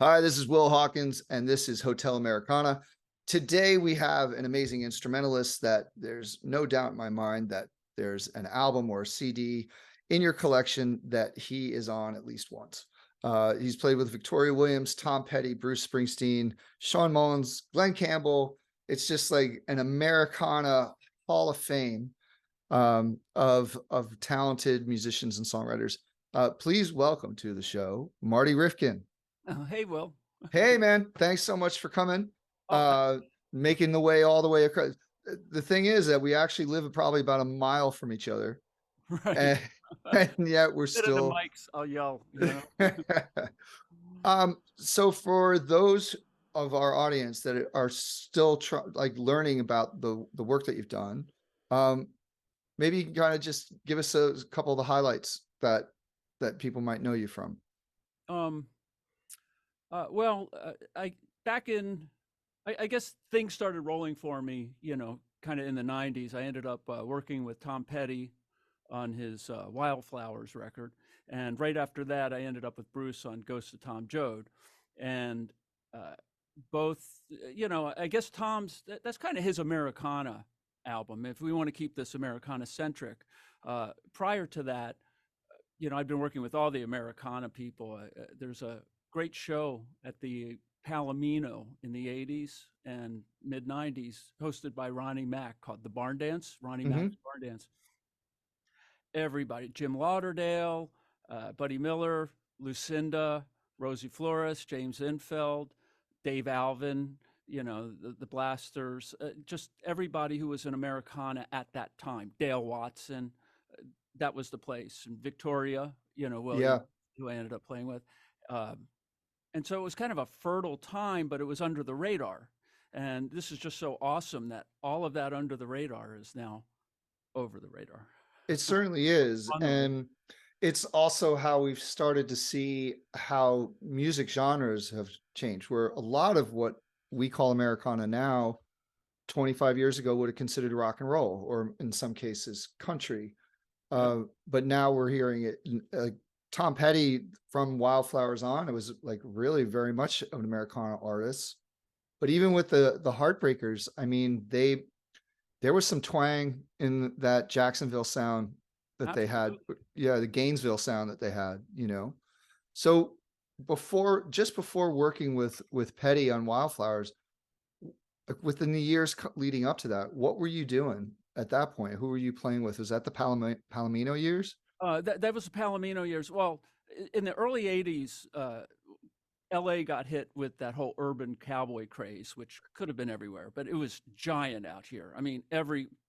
Hi, this is Will Hawkins, and this is Hotel Americana. Today, we have an amazing instrumentalist that there's no doubt in my mind that there's an album or a CD in your collection that he is on at least once. He's played with Victoria Williams, Tom Petty, Bruce Springsteen, Shawn Mullins, Glenn Campbell. It's just like an Americana Hall of Fame of talented musicians and songwriters. Please welcome to the show, Marty Rifkin. Oh, hey, Will. Hey, man, thanks so much for coming, Oh, uh, making the way all the way across. The thing is that we actually live probably about a mile from each other, right. and, and yet we're Get in the still. mics. I'll yell. So for those of our audience that are still like learning about the work that you've done, um, maybe you can kind of just give us a couple of the highlights that people might know you from. Um, I back in, I guess things started rolling for me, kind of in the 90s. I ended up working with Tom Petty on his Wildflowers record. And right after that, I ended up with Bruce on Ghost of Tom Joad. And uh, both, I guess that's kind of his Americana album, if we want to keep this Americana centric. Prior to that, I've been working with all the Americana people. There's a great show at the Palomino in the 80s and mid 90s, hosted by Ronnie Mack, called The Barn Dance, Ronnie Hmm. Mack's Barn Dance. Everybody, Jim Lauderdale, Buddy Miller, Lucinda, Rosie Flores, James Infeld, Dave Alvin, the Blasters, just everybody who was an Americana at that time. Dale Watson, that was the place. And Victoria, William, Yeah. who I ended up playing with. Um, and so it was kind of a fertile time, but it was under the radar. And this is just so awesome that all of that under the radar is now over the radar. It certainly is, On the radar. and it's also how we've started to see how music genres have changed, where a lot of what we call Americana now, 25 years ago, would have considered rock and roll, or in some cases, country. Yep. But now we're hearing it. Tom Petty from Wildflowers on, it was like really very much an Americana artist. But even with the Heartbreakers, I mean, there was some twang in that Jacksonville sound that they had. Absolutely. Yeah, the Gainesville sound that they had. So just before working with Petty on Wildflowers, like within the years leading up to that, what were you doing at that point? Who were you playing with? Was that the Palomino years? That was the Palomino years. Well, in the early 80s, LA got hit with that whole urban cowboy craze, which could have been everywhere, but it was giant out here. I mean,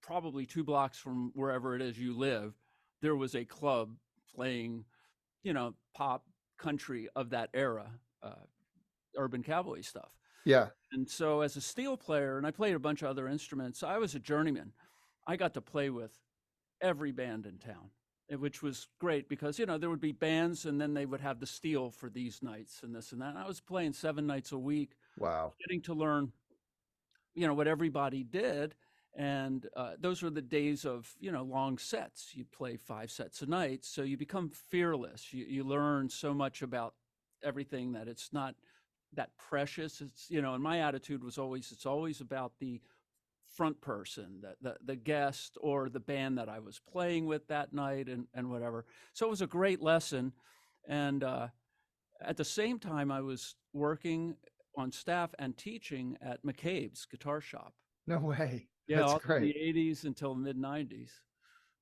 probably 2 blocks from wherever it is you live, there was a club playing, pop country of that era, uh, urban cowboy stuff. Yeah. And so, as a steel player, and I played a bunch of other instruments, I was a journeyman. I got to play with every band in town, which was great because, there would be bands and then they would have the steel for these nights and this and that. And I was playing 7 nights a week, Wow. getting to learn, what everybody did. And those were the days of, long sets. You play 5 sets a night. So you become fearless. You learn so much about everything that it's not that precious. And my attitude was always, it's always about the front person, the guest or the band that I was playing with that night and whatever. So it was a great lesson. And at the same time, I was working on staff and teaching at McCabe's Guitar Shop. No way. Yeah, That's all through great. the 80s until mid 90s.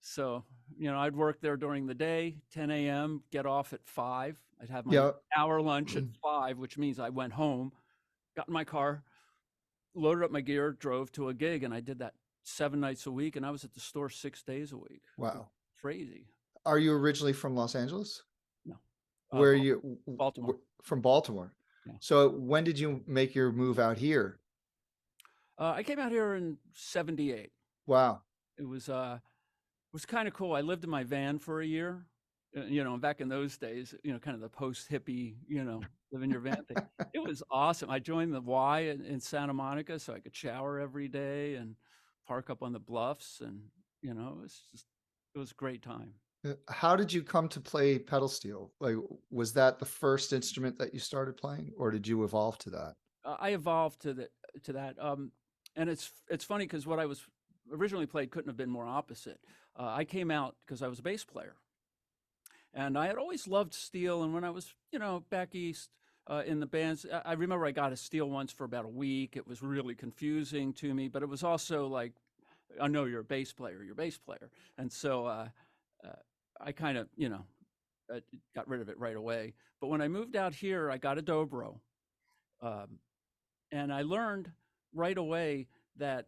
So, I'd work there during the day, 10 a.m., get off at 5. I'd have my Yeah. hour lunch at 5, which means I went home, got in my car, loaded up my gear, drove to a gig, and I did that 7 nights a week, and I was at the store 6 days a week. Wow. Crazy. Are you originally from Los Angeles? No, Where you Baltimore. from Baltimore? Yeah. So when did you make your move out here? I came out here in '78. Wow. It was kind of cool. I lived in my van for a year. Back in those days, kind of the post hippie, live in your van thing. It was awesome. I joined the Y in Santa Monica, so I could shower every day and park up on the bluffs, and it was a great time. How did you come to play pedal steel? Like, was that the first instrument that you started playing, or did you evolve to that? I evolved to that, and it's funny because what I was originally played couldn't have been more opposite. I came out because I was a bass player, and I had always loved steel. And when I was, back east in the bands, I remember I got a steel once for about a week. It was really confusing to me, but it was also like, I know you're a bass player, you're a bass player, and so uh, I kind of, got rid of it right away. But when I moved out here, I got a dobro. Um, And I learned right away that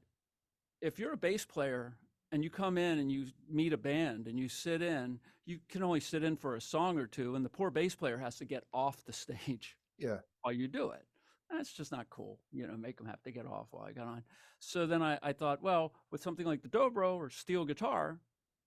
if you're a bass player and you come in and you meet a band and you sit in, you can only sit in for a song or two, and the poor bass player has to get off the stage Yeah, while you do it. That's just not cool, make them have to get off while I got on. So then I thought, well, with something like the dobro or steel guitar,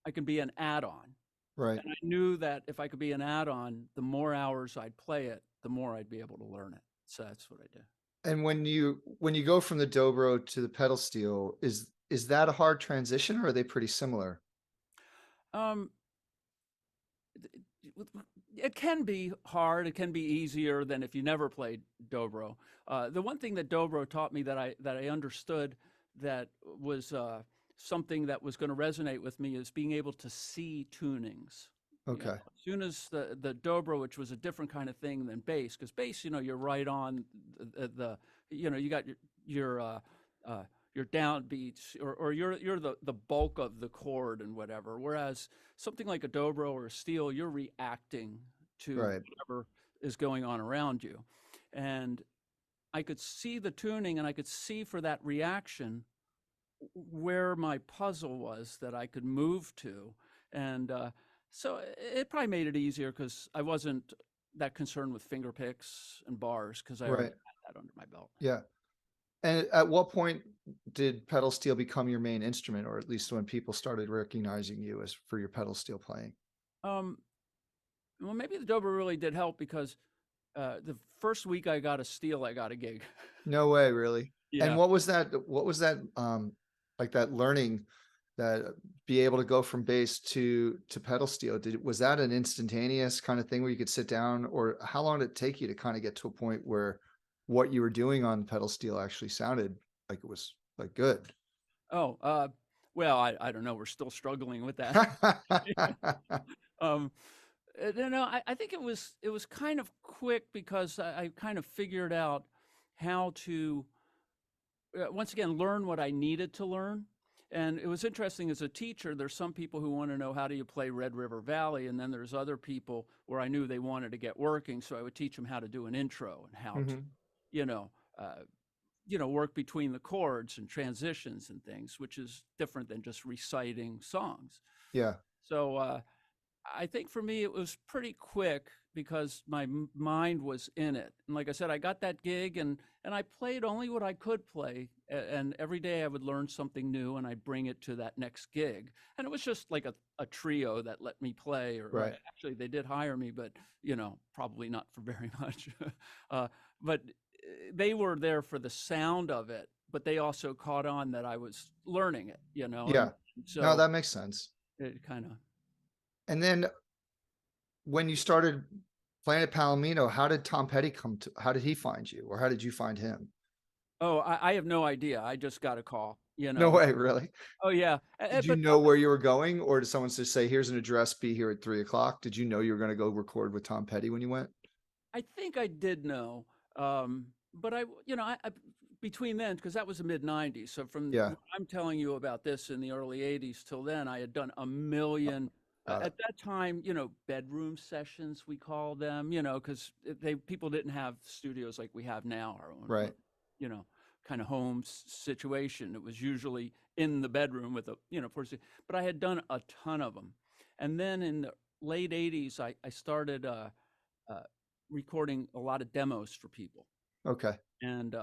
I can be an add on. right. And I knew that if I could be an add on, the more hours I'd play it, the more I'd be able to learn it. So that's what I did. And when you go from the dobro to the pedal steel, is that a hard transition, or are they pretty similar? Um, it can be hard. It can be easier than if you never played dobro. The one thing that dobro taught me that I understood that was something that was going to resonate with me is being able to see tunings. Okay, As soon as the dobro, which was a different kind of thing than bass, because bass, you're right on you got your downbeats, or you're the bulk of the chord and whatever. Whereas something like a dobro or a steel, you're reacting to right. whatever is going on around you. And I could see the tuning, and I could see for that reaction where my puzzle was that I could move to. And so it probably made it easier because I wasn't that concerned with finger picks and bars because I already Right. had that under my belt. Yeah. And at what point did pedal steel become your main instrument, or at least when people started recognizing you as for your pedal steel playing? Um, well, maybe the dobro really did help because the first week I got a steel, I got a gig. No way, really. And Yeah. what was that like that learning that be able to go from bass to pedal steel? Was that an instantaneous kind of thing where you could sit down, or how long did it take you to kind of get to a point where what you were doing on pedal steel actually sounded like it was like good? Oh, well, I don't know. We're still struggling with that. um, no, I think it was kind of quick because I kind of figured out how to once again learn what I needed to learn. And it was interesting as a teacher, there's some people who want to know how do you play Red River Valley, and then there's other people where I knew they wanted to get working, so I would teach them how to do an intro and how to, Mhm. you know, uh, work between the chords and transitions and things, which is different than just reciting songs. Yeah. So I think for me, it was pretty quick because my mind was in it. And like I said, I got that gig, and I played only what I could play. And every day I would learn something new and I'd bring it to that next gig. And it was just like a trio that let me play, or Right. actually they did hire me, but, probably not for very much. But they were there for the sound of it, but they also caught on that I was learning it, and Yeah. No, so that makes sense. it kind of, And then when you started playing at Palomino, how did Tom Petty how did he find you, or how did you find him? oh, I have no idea. I just got a call, No way, really? Oh yeah, Did you but know where you were going, or did someone just say, "Here's an address, be here at 3 o'clock"? Did you know you were gonna go record with Tom Petty when you went? I think I did know. But I between then, because that was the mid '90s. So from Yeah, when I'm telling you about this in the early '80s till then, I had done a million. got it. At that time, bedroom sessions we call them, because they people didn't have studios like we have now, our own, Right. you know, kind of home situation. It was usually in the bedroom with a, but I had done a ton of them. And then in the late '80s, I started uh, recording a lot of demos for people. Okay. And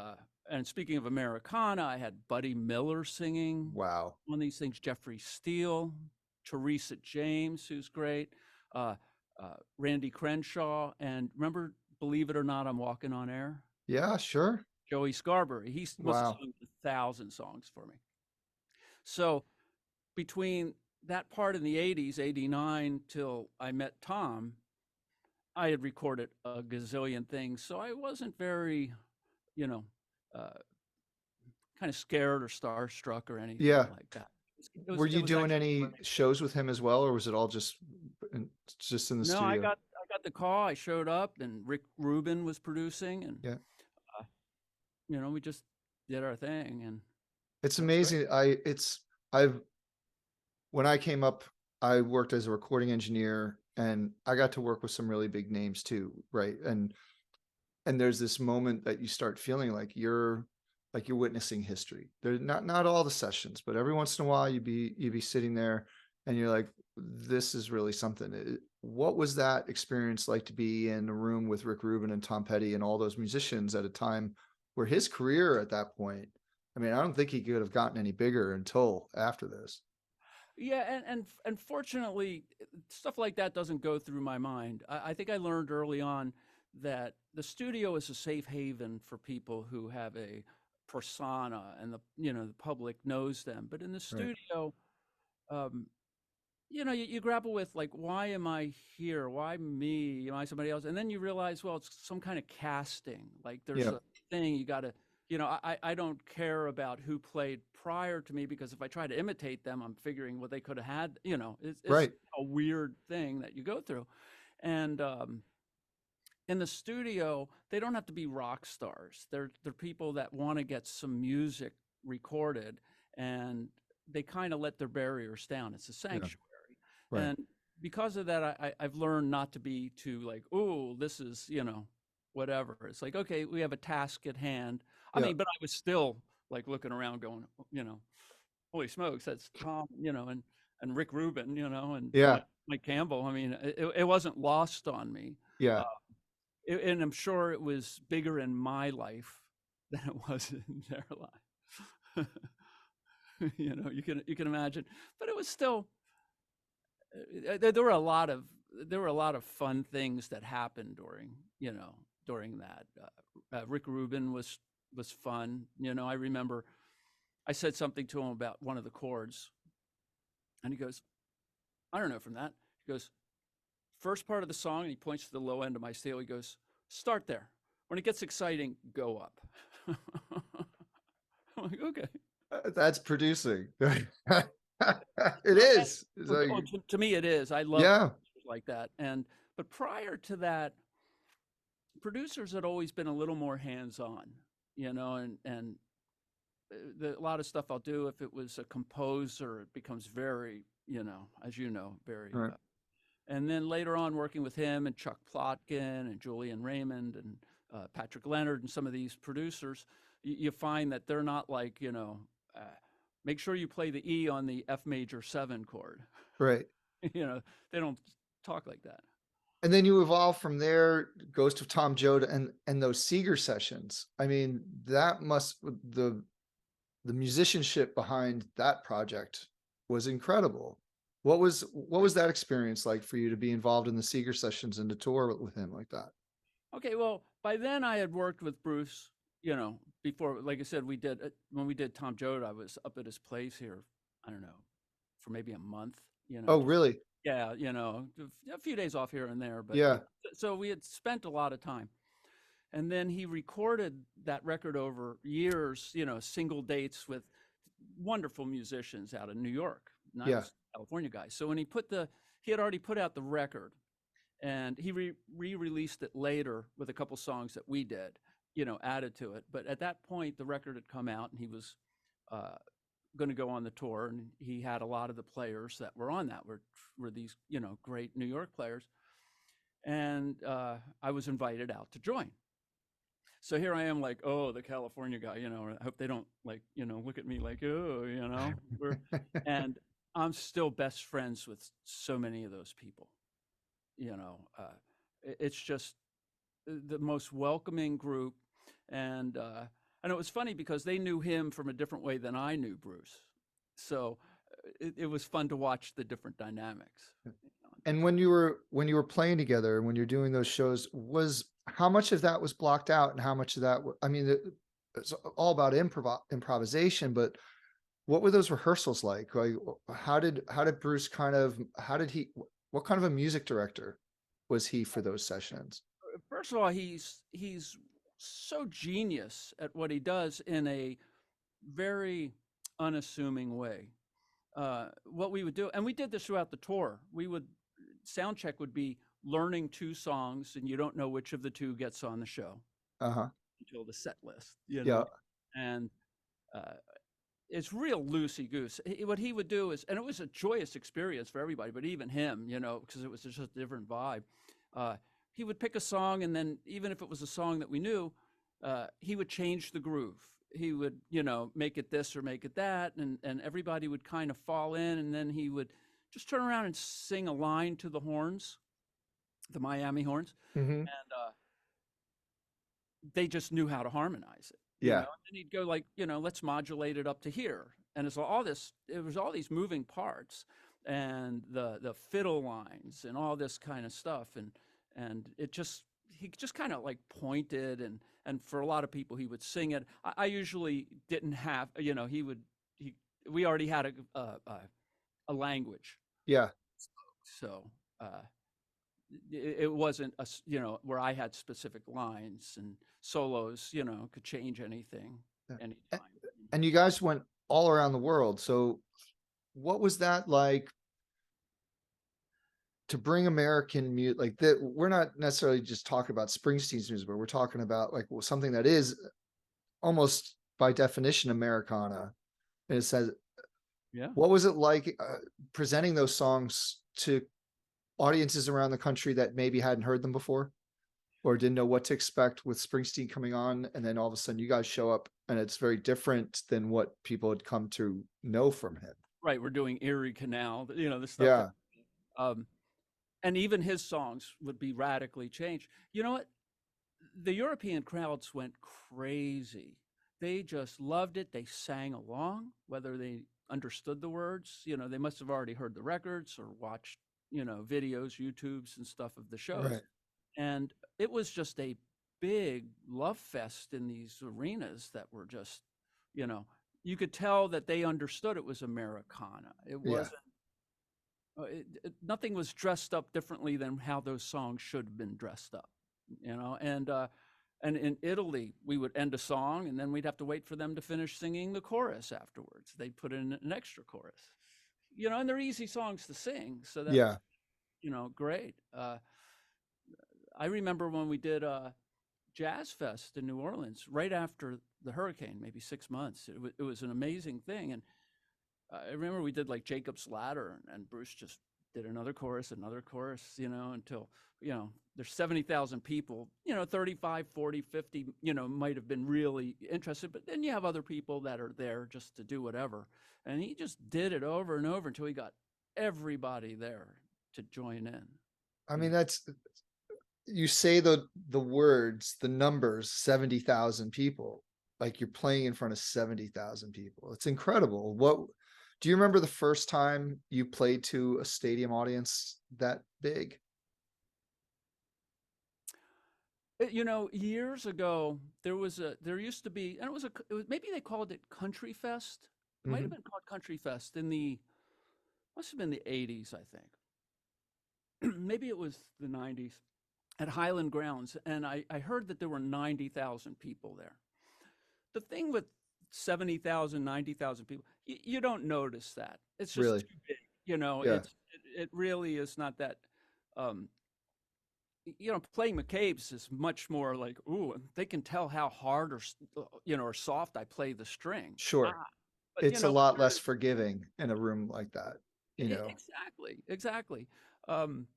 and speaking of Americana, I had Buddy Miller singing Wow. on these things, Jeffrey Steele, Teresa James, who's great, uh, Randy Crenshaw, and remember, Believe It or Not, I'm Walking on Air? Yeah, sure. Joey Scarberry. Must have Wow. sung 1,000 songs for me. So between that part in the 80s, 89 till I met Tom, I had recorded a gazillion things. So I wasn't very, you know, uh, kind of scared or starstruck or anything Yeah. like that. Were you It was doing actually any great. shows with him as well, or was it all just in the No, studio? I got the call. I showed up, and Rick Rubin was producing, and Yeah. uh, we just did our thing, and It's it was great. amazing. I've when I came up, I worked as a recording engineer, and I got to work with some really big names too, right? And there's this moment that you start feeling like you're witnessing history. They're not all the sessions, but every once in a while you'd be sitting there and you're like, this is really something. What was that experience like to be in a room with Rick Rubin and Tom Petty and all those musicians at a time where his career at that point, I mean, I don't think he could have gotten any bigger until after this. Yeah, and fortunately, stuff like that doesn't go through my mind. I think I learned early on that the studio is a safe haven for people who have a persona, and the public knows them. But in the Right. studio, um, you grapple with, like, why am I here? Why me? Am I somebody else? And then you realize, well, it's some kind of casting. Like, there's Yeah. a thing you got to, I don't care about who played prior to me, because if I try to imitate them, I'm figuring what they could have had. It's Right. a weird thing that you go through. And in the studio, they don't have to be rock stars. They're people that want to get some music recorded, and they kind of let their barriers down. It's a Yeah. sanctuary. Right. And because of that, I've learned not to be too like, oh, this is, whatever. It's like, okay, we have a task at hand. I Yeah. mean, but I was still like looking around going, holy smokes, that's Tom, and Rick Rubin, and Yeah. Mike Campbell. I mean, it wasn't lost on me. Yeah. Uh, and I'm sure it was bigger in my life than it was in their life. You can imagine, but it was still, there were a lot of fun things that happened during that. Rick Rubin was fun. I remember I said something to him about one of the chords, and he goes, "I don't know from that." He goes, "First part of the song," and he points to the low end of my scale. He goes, "Start there. When it gets exciting, go up." I'm like, okay. That's producing. It Well, is. It's like, to me, it is. I love yeah. producers like that. But prior to that, producers had always been a little more hands-on, and a lot of stuff I'll do, if it was a composer, it becomes very, as very. Right. And then later on, working with him and Chuck Plotkin and Julian Raymond and Patrick Leonard and some of these producers, you find that they're not like, make sure you play the E on the F major 7 chord. Right. They don't talk like that. And then you evolve from there, goes to Tom Joad and those Seeger sessions. I mean, that must the musicianship behind that project was incredible. What was that experience like for you to be involved in the Seeger sessions and to tour with him like that? Okay, well, by then I had worked with Bruce, before. Like I said, when we did Tom Joad, I was up at his place here, I don't know, for maybe a month, Oh, just, really? yeah, a few days off here and there, but Yeah. so we had spent a lot of time. And then he recorded that record over years, single dates with wonderful musicians out of New York. And I Yeah. was a California guy. So when he had already put out the record, and he re-released it later with a couple songs that we did, added to it. But at that point, the record had come out, and he was going to go on the tour, and he had a lot of the players that were on that were these, great New York players. And I was invited out to join. So here I am, like, oh, the California guy, I hope they don't, like, look at me like, oh, and I'm still best friends with so many of those people. It's just the most welcoming group. And it was funny because they knew him from a different way than I knew Bruce. So it was fun to watch the different dynamics. And when you were playing together, when you're doing those shows, how much of that was blocked out and how much of that, I mean, it's all about improvisation, but What were those rehearsals like? Like, how did Bruce kind of how did he what kind of a music director was he for those sessions? First of all, he's so genius at what he does in a very unassuming way. What we would do, and we did this throughout the tour. We would sound check would be learning two songs, and you don't know which of the two gets on the show Uh-huh. until the set list, you Yeah. know. And uh, it's real loosey goose. What he would do is, and it was a joyous experience for everybody, but even him, you know, because it was just a different vibe. Uh, he would pick a song, and then even if it was a song that we knew, he would change the groove. He would, you know, make it this or make it that, and everybody would kind of fall in, and then he would just turn around and sing a line to the horns, the Miami horns, Hmm. and they just knew how to harmonize it, you know. Yeah. And then he'd go like, you know, let's modulate it up to here, and it's all this. It was all these moving parts, and the fiddle lines, and all this kind of stuff, and it just he just kind of like pointed, and for a lot of people he would sing it. I usually didn't have, you know, he we already had a language, Yeah. so. It wasn't you know, where I had specific lines and solos, you know, could change anything Yeah. A- anytime. And you guys went all around the world. So what was that like to bring American music like that? We're not necessarily just talking about Springsteen's music, but we're talking about like something that is almost by definition Americana. And it says, Yeah. what was it like presenting those songs to audiences around the country that maybe hadn't heard them before or didn't know what to expect with Springsteen coming on? And then all of a sudden you guys show up and it's very different than what people had come to know from him. Right. We're doing Erie Canal, you know, the stuff that, Yeah. um, and even his songs would be radically changed. You know what? The European crowds went crazy. They just loved it. They sang along, whether they understood the words. You know, they must have already heard the records or watched, you know, videos, YouTubes and stuff of the shows. Right. And it was just a big love fest in these arenas that were just, you know, you could tell that they understood it was Americana. It Yeah. wasn't, nothing was dressed up differently than how those songs should have been dressed up, you know. And in Italy, we would end a song and then we'd have to wait for them to finish singing the chorus afterwards. They'd put in an extra chorus, you know, and they're easy songs to sing. So that was, Yeah. you know, great. I remember when we did Jazz Fest in New Orleans right after the hurricane, maybe 6 months. It was an amazing thing. And I remember we did like Jacob's Ladder, and Bruce just did another chorus, you know, until, you know, there's 70,000 people, you know, 35, 40, 50, you know, might have been really interested, but then you have other people that are there just to do whatever. And he just did it over and over until he got everybody there to join in, I you mean, know. that's you say the words, the numbers, 70,000 people, like you're playing in front of 70,000 people. It's incredible. What do you remember the first time you played to a stadium audience that big? You know, years ago, there used to be, and it was, maybe they called it Country Fest. It might have Hmm. been called Country Fest in the, must have been the 80s, I think. Maybe it was the 90s at Highland Grounds. And I heard that there were 90,000 people there. The thing with 70,000, 90,000 people, you don't notice that. It's just Really? too big. You know, Yeah. it really is not that, um, you know, playing McCabe's is much more like, ooh, they can tell how hard or, you know, or soft I play the string. Sure. Ah, but you It's a know, lot less forgiving in a room like that, you know. exactly, exactly. Um,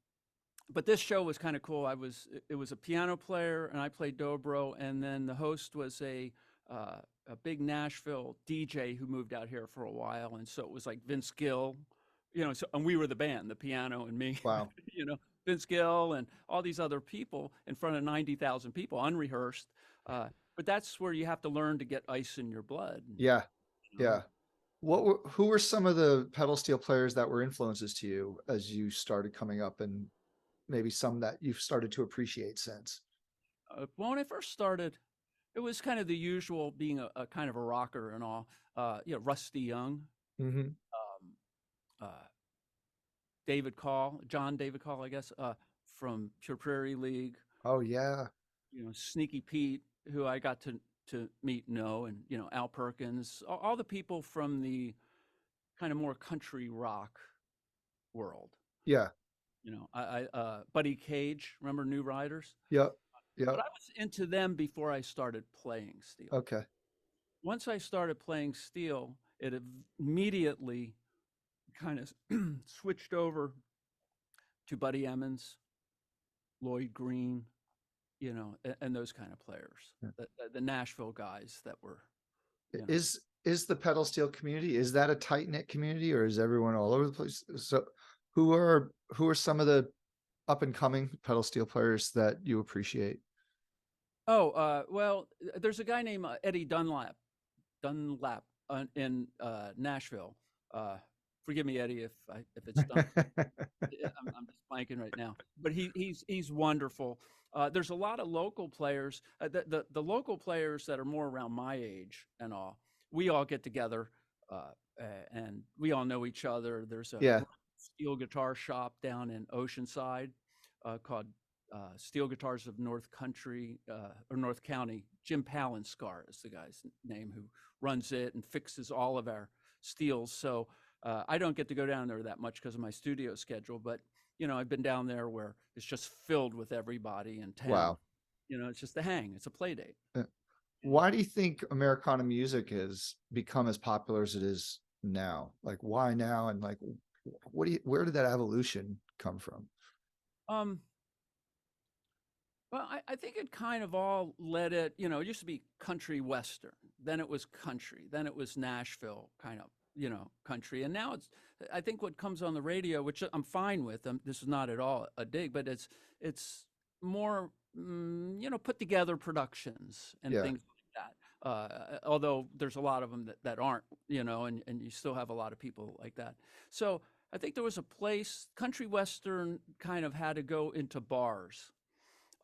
but this show was kind of cool. It was a piano player and I played dobro, and then the host was a big Nashville DJ who moved out here for a while, and so it was like Vince Gill, you know. So, and we were the band, the piano and me, Wow. you know, Vince Gill and all these other people in front of 90,000 people, unrehearsed. But that's where you have to learn to get ice in your blood, Yeah. you know. Yeah. Who were some of the pedal steel players that were influences to you as you started coming up and maybe some that you've started to appreciate since? Well, when I first started, it was kind of the usual being a kind of a rocker and all. Rusty Young, Hmm. um, uh, John David Call, I guess, from Pure Prairie League. Oh yeah. Sneaky Pete, who I got to meet, know, and Al Perkins, all the people from the kind of more country rock world. Yeah. Buddy Cage, remember New Riders? Yep. But Yep. I was into them before I started playing steel. Okay. Once I started playing steel, it immediately kind of switched over to Buddy Emmons, Lloyd Green, and those kind of players, Yeah. the Nashville guys that were, you know. Is the pedal steel community, is that a tight knit community, or is everyone all over the place? So who are some of the up and coming pedal steel players that you appreciate? Oh, well, there's a guy named Eddie Dunlap in Nashville. Uh, Forgive me, Eddie, if it's done. I'm just blanking right now, but he's wonderful. There's a lot of local players. The local players that are more around my age and all. We all get together, uh, and we all know each other. There's a Yeah. steel guitar shop down in Oceanside called Steel Guitars of North Country or North County. Jim Palenscar is the guy's name who runs it and fixes all of our steels. So I don't get to go down there that much because of my studio schedule, but I've been down there where it's just filled with everybody in town. Wow. It's just a hang. It's a play date. Why do you think Americana music has become as popular as it is now? Like, why now? And like, where did that evolution come from? Um, well, I think it kind of all led it, it used to be country western, then it was country, then it was Nashville kind of, country. And now I think what comes on the radio, which I'm fine with, this is not at all a dig, but it's more, put together productions and Yeah. things like that. Although there's a lot of them that aren't, and you still have a lot of people like that. So I think there was a place, country western kind of had to go into bars.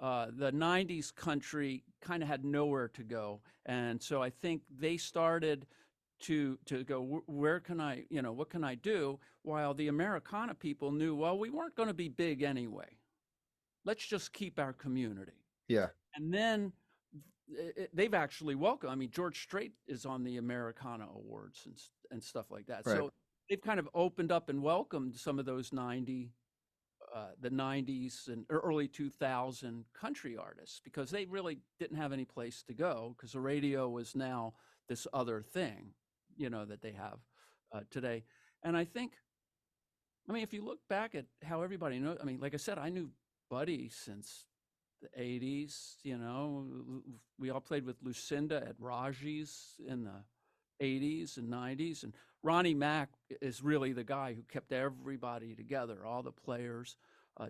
The 90s country kind of had nowhere to go. And so I think they started to go, where can I, what can I do? While the Americana people knew, well, we weren't going to be big anyway. Let's just keep our community. Yeah. And then they've actually welcomed, I mean, George Strait is on the Americana Awards and stuff like that. Right. So they've kind of opened up and welcomed some of those the 90s and early 2000 country artists because they really didn't have any place to go because the radio was now this other thing, that they have today. And I think, I mean, if you look back at how everybody knows, I mean, like I said, I knew Buddy since the 80s, we all played with Lucinda at Raji's in the 80s and 90s. And Ronnie Mack is really the guy who kept everybody together, all the players.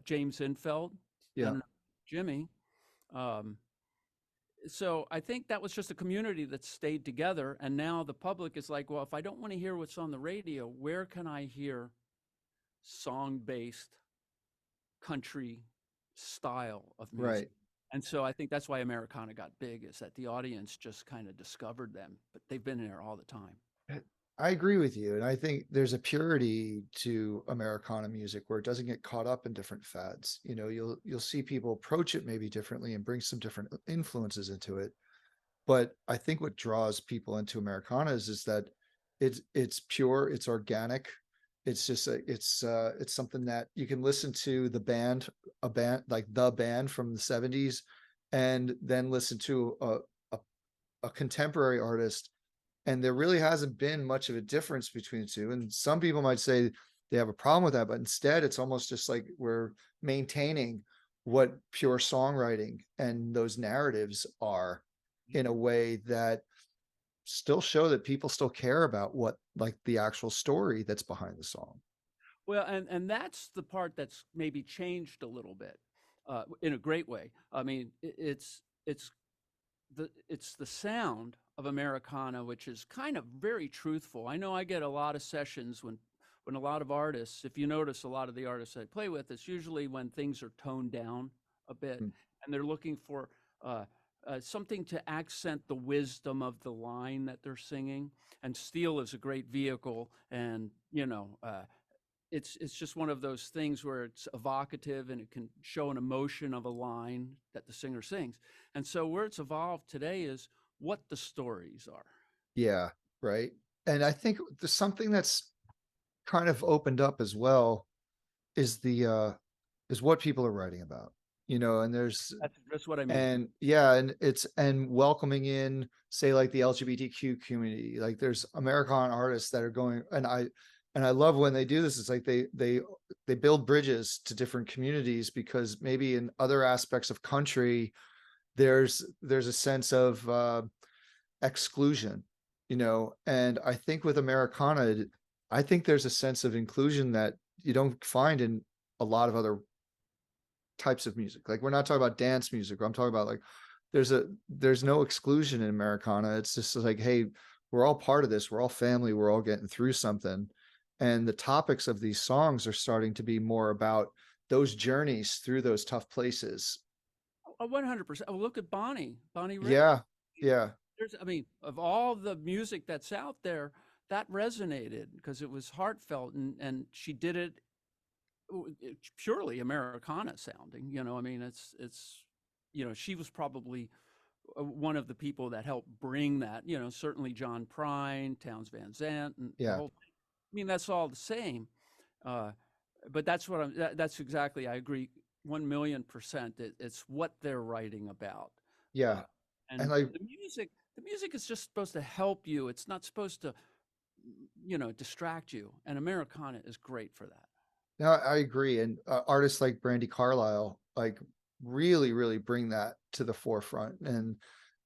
James Infeld, Yeah. Jimmy. So I think that was just a community that stayed together. And now the public is like, well, if I don't want to hear what's on the radio, where can I hear song-based country style of music? Right. And so I think that's why Americana got big, is that the audience just kind of discovered them, but they've been there all the time. I agree with you. And I think there's a purity to Americana music where it doesn't get caught up in different fads. You'll see people approach it maybe differently and bring some different influences into it. But I think what draws people into Americana is that it's pure, it's organic. It's just it's something that you can listen to a band like the band from the 70s, and then listen to a contemporary artist, and there really hasn't been much of a difference between the two. And some people might say they have a problem with that, but instead it's almost just like we're maintaining what pure songwriting and those narratives are in a way that still show that people still care about what, like, the actual story that's behind the song. Well, and that's the part that's maybe changed a little bit in a great way. I mean, it's the sound of Americana, which is kind of very truthful. I know I get a lot of sessions when a lot of artists, if you notice a lot of the artists I play with, it's usually when things are toned down a bit Mm. and they're looking for something to accent the wisdom of the line that they're singing. And steel is a great vehicle, and it's just one of those things where it's evocative and it can show an emotion of a line that the singer sings. And so where it's evolved today is what the stories are. Yeah, right. And I think there's something that's kind of opened up as well is is what people are writing about. And there's That's what I mean. and yeah, and it's and welcoming in, say, like the LGBTQ community. Like there's American artists that are going, and I love when they do this. It's like they build bridges to different communities, because maybe in other aspects of country there's a sense of exclusion, and I think with Americana, I think there's a sense of inclusion that you don't find in a lot of other types of music. Like we're not talking about dance music. I'm talking about like there's no exclusion in Americana. It's just like, hey, we're all part of this. We're all family. We're all getting through something. And the topics of these songs are starting to be more about those journeys through those tough places. 100%. Oh, look at Bonnie Raitt. Yeah. Yeah. I mean, of all the music that's out there, that resonated because it was heartfelt, and she did it purely Americana sounding. I mean, it's she was probably one of the people that helped bring that. Certainly John Prine, Townes Van Zandt, and the Yeah. whole. I mean, that's all the same. But that's what that's exactly. I agree 1,000,000%. It's what they're writing about. Yeah. And And like, the music is just supposed to help you. It's not supposed to, distract you. And Americana is great for that. no, I agree. And artists like Brandy Carlisle, like really, really bring that to the forefront. And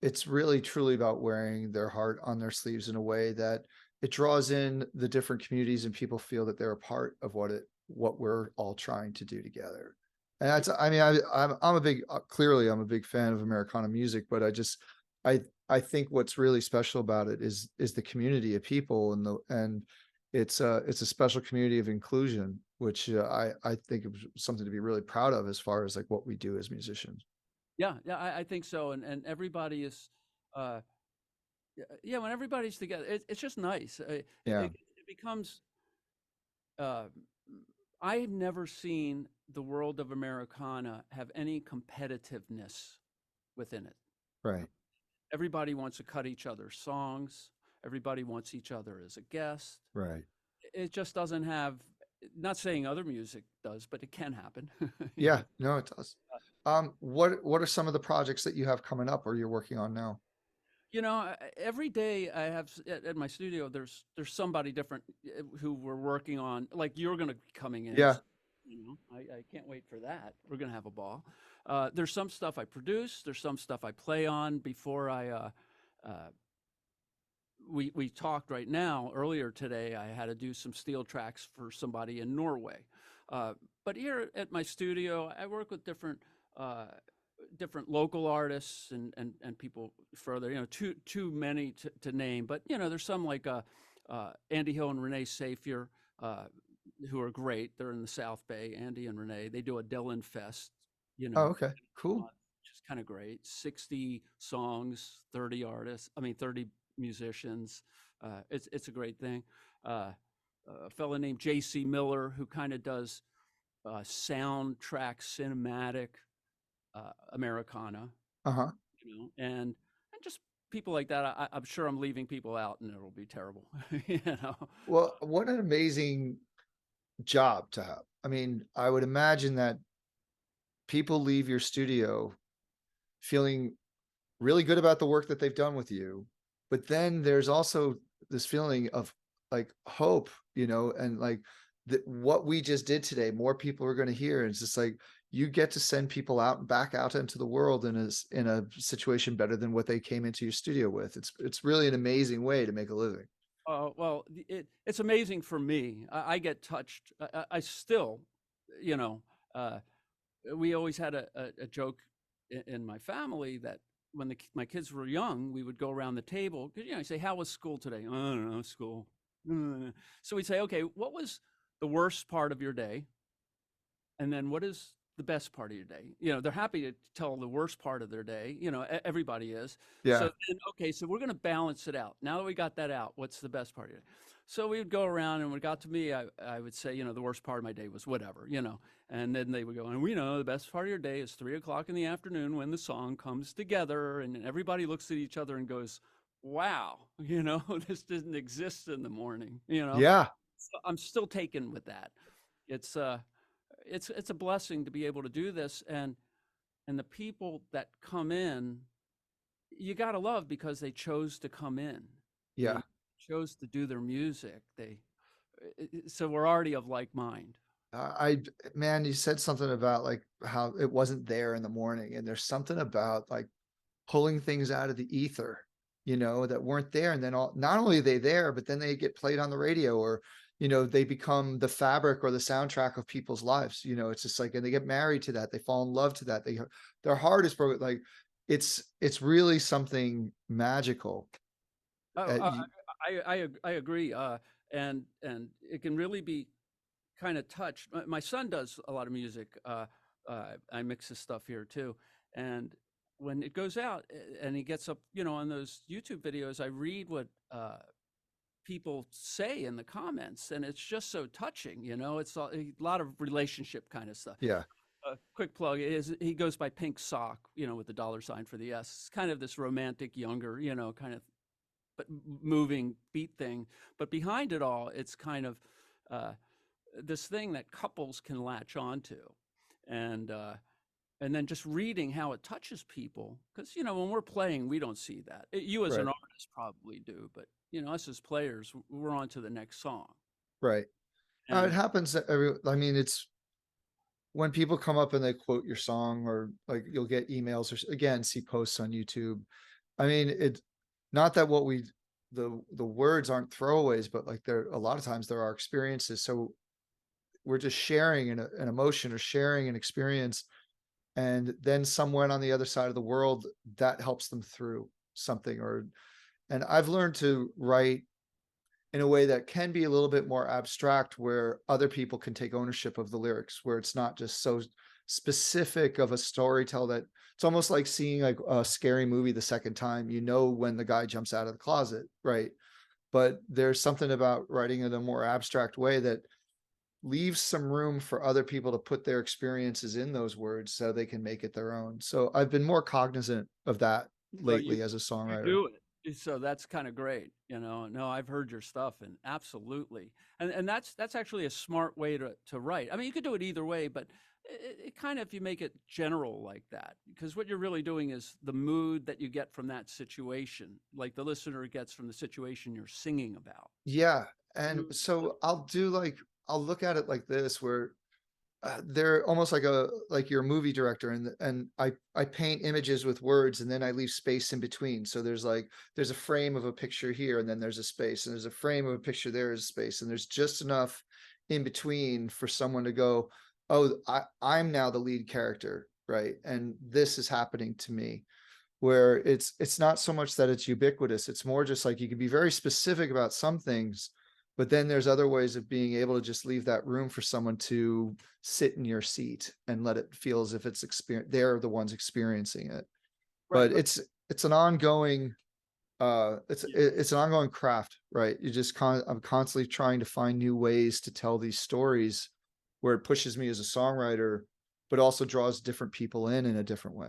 it's really truly about wearing their heart on their sleeves in a way that it draws in the different communities, and people feel that they're a part of what we're all trying to do together. And that's, I mean, I'm a big, clearly I'm a big fan of Americana music, but I, I think what's really special about it is the community of people, and it's a special community of inclusion, which I think is something to be really proud of as far as like what we do as musicians. Yeah, yeah, I think so. And everybody is, uh, yeah, when everybody's together, it's just nice. Yeah. It becomes, uh, I've never seen the world of Americana have any competitiveness within it. Right. Everybody wants to cut each other's songs. Everybody wants each other as a guest. Right. It just doesn't have, not saying other music does, but it can happen. Yeah. No, it does. What are some of the projects that you have coming up or you're working on now? Every day I have at my studio, there's somebody different who we're working on. Like you're going to be coming in. Yeah. So, I can't wait for that. We're going to have a ball. There's some stuff I produce. There's some stuff I play on before we talked right now. Earlier today, I had to do some steel tracks for somebody in Norway. But here at my studio, I work with different local artists and people further. Too many to name, but there's some like Andy Hill and Renee Safier, who are great. They're in the South Bay. Andy and Renee, they do a Dylan Fest. Oh, okay. Cool. Which is kind of great. 60 songs, 30 artists. I mean, 30 musicians. It's a great thing. A fellow named J.C. Miller, who kind of does soundtrack cinematic Americana, Uh-huh. and just people like that. I'm sure I'm leaving people out, and it'll be terrible. you know. Well, what an amazing job to have. I mean, I would imagine that people leave your studio feeling really good about the work that they've done with you. But then there's also this feeling of like hope, and like that what we just did today, more people are going to hear. And it's just like you get to send people out back out into the world in a situation better than what they came into your studio with. It's really an amazing way to make a living. Well, it's amazing for me. I get touched. I still, you know, uh, we always had a joke in my family that when my kids were young, we would go around the table. You say, "How was school today?" "I don't know, school." So we'd say, "Okay, what was the worst part of your day? And then what is the best part of your day? You know, they're happy to tell the worst part of their day. You know, everybody is. Yeah. So then, okay, so we're going to balance it out. Now that we got that out, what's the best part of your day? So we would go around, and when it got to me, I would say, you know, the worst part of my day was whatever, you know, and then they would go, and we know the best part of your day is 3 o'clock in the afternoon when the song comes together, and everybody looks at each other and goes, wow, you know, this didn't exist in the morning, you know. Yeah. So I'm still taken with that. It's it's a blessing to be able to do this, and the people that come in, you got to love because they chose to come in. You Yeah. know, chose to do their music. So we're already of like mind. I man, you said something about like how it wasn't there in the morning, and there's something about like pulling things out of the ether, that weren't there, and then not only are they there, but then they get played on the radio, or they become the fabric or the soundtrack of people's lives. It's just like, and they get married to that, they fall in love to that, their heart is broken. Like it's really something magical. Oh, Uh, you- I agree. And it can really be kind of touched. My son does a lot of music. I mix his stuff here too, and when it goes out and he gets up, you know, on those YouTube videos, I read what people say in the comments, and it's just so touching. You know, it's a lot of relationship kind of stuff. yeah, Quick plug is he goes by Pink Sock, you know, with the $sign for the S. It's kind of this romantic, younger, you know, kind of but moving beat thing. But behind it all, it's kind of uh, this thing that couples can latch onto, and uh, and then just reading how it touches people, because you know when we're playing, we don't see that. You as an right, artist probably do, but you know us as players, we're on to the next song. right. It And happens to I mean, it's when people come up and they quote your song, or like you'll get emails, or again, see posts on YouTube. I mean, it's not that the words aren't throwaways, but like there a lot of times there are experiences. So we're just sharing an emotion, or sharing an experience, and then someone on the other side of the world, that helps them through something. Or and I've learned to write in a way that can be a little bit more abstract, where other people can take ownership of the lyrics, where it's not just so specific of a storytell that it's almost like seeing like a scary movie the second time. When the guy jumps out of the closet, right? But there's something about writing in a more abstract way that leaves some room for other people to put their experiences in those words so they can make it their own. So I've been more cognizant of that well, you lately as a you songwriter. do it, so that's kind of great. You know, no, I've heard your stuff, and absolutely, and that's actually a smart way to write. I mean, you could do it either way, but it kind of, if you make it general like that, because what you're really doing is the mood that you get from that situation, like the listener gets from the situation you're singing about. Yeah. And Mood. so I'll look at it like this, where they're almost like you're a movie director, and I paint images with words, and then I leave space in between. So there's a frame of a picture here, and then there's a space, and there's a frame of a picture, there is space, and there's just enough in between for someone to go, oh, I'm now the lead character, right? And this is happening to me. Where it's not so much that it's ubiquitous, it's more just like you can be very specific about some things, but then there's other ways of being able to just leave that room for someone to sit in your seat and let it feel as if they're the ones experiencing it. Right, But right. it's an ongoing Yeah, it's an ongoing craft, right? I'm constantly trying to find new ways to tell these stories, where it pushes me as a songwriter, but also draws different people in a different way.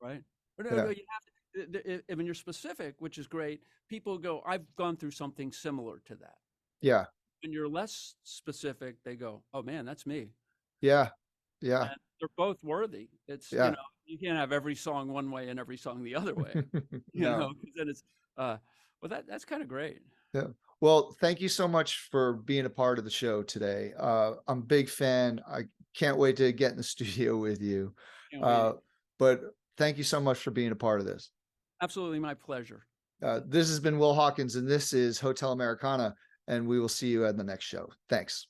right. But no, Yeah, you have to. When you're specific, which is great, people go, "I've gone through something similar to that." yeah, When you're less specific, they go, "Oh man, that's me." yeah, yeah, And they're both worthy. It's, you yeah. know, you can't have every song one way and every song the other way, you No. know, 'cause then it's, well, that's kind of great. Yeah. Well, thank you so much for being a part of the show today. I'm a big fan. I can't wait to get in the studio with you. Can't wait. Uh, but thank you so much for being a part of this. Absolutely my pleasure. This has been Will Hawkins, and this is Hotel Americana, and we will see you at the next show. Thanks.